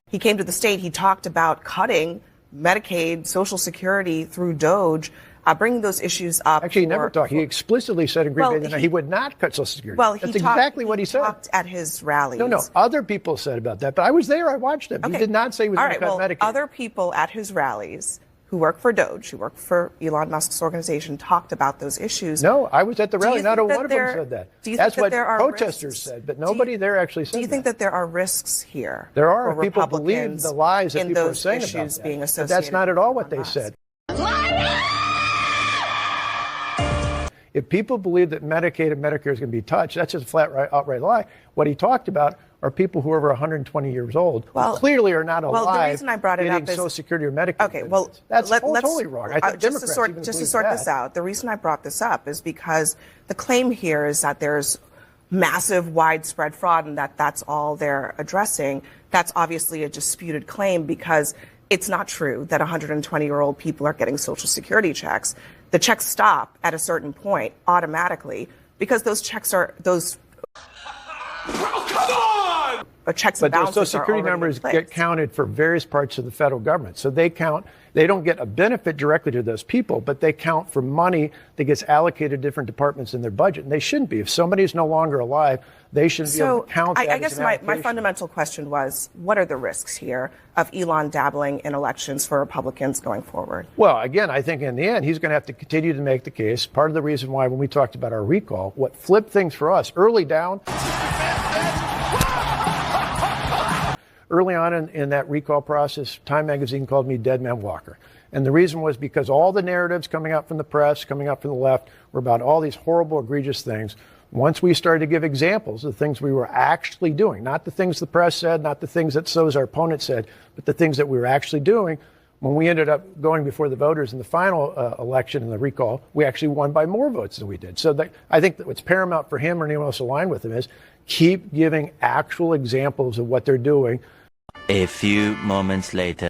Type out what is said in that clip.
he came to the state, he talked about cutting Medicaid, Social Security through Doge, bringing those issues up. Actually, he never talked. He explicitly said in Green Bay that he would not cut Social Security. Well, that's exactly what he said. He talked at his rallies. No, other people said about that, but I was there. I watched him. Okay. He did not say he was going to cut Medicaid. Other people at his rallies who work for Doge, who work for Elon Musk's organization, talked about those issues. No, I was at the rally. Not a one of them said that. That's what protesters said, but nobody there actually said that. Do you think that there are risks here? There are. People believe the lies that people are saying about that. Being associated, but that's not at all what they said. If people believe that Medicaid and Medicare is going to be touched, that's just a flat, outright lie. What he talked about are people who are over 120 years old, who clearly are not alive. Well, the reason I brought it up is Social Security or Medicaid. Okay, well, that's totally wrong. I think just to sort this out, the reason I brought this up is because the claim here is that there's massive, widespread fraud, and that's all they're addressing. That's obviously a disputed claim because it's not true that 120-year-old people are getting Social Security checks. The checks stop at a certain point automatically because those checks are checks and balances. But those Social Security numbers get counted for various parts of the federal government. So they don't get a benefit directly to those people, but they count for money that gets allocated to different departments in their budget. And they shouldn't be. If somebody is no longer alive, they shouldn't be able to count that. I guess my fundamental question was, what are the risks here of Elon dabbling in elections for Republicans going forward? Well, again, I think in the end, he's going to have to continue to make the case. Part of the reason why, when we talked about our recall, what flipped things for us early on in that recall process, Time magazine called me Dead Man Walker. And the reason was because all the narratives coming out from the press, coming out from the left, were about all these horrible, egregious things. Once we started to give examples of the things we were actually doing, not the things the press said, not the things that our opponents said, but the things that we were actually doing, when we ended up going before the voters in the final election in the recall, we actually won by more votes than we did. So I think that what's paramount for him or anyone else aligned with him is keep giving actual examples of what they're doing. A few moments later.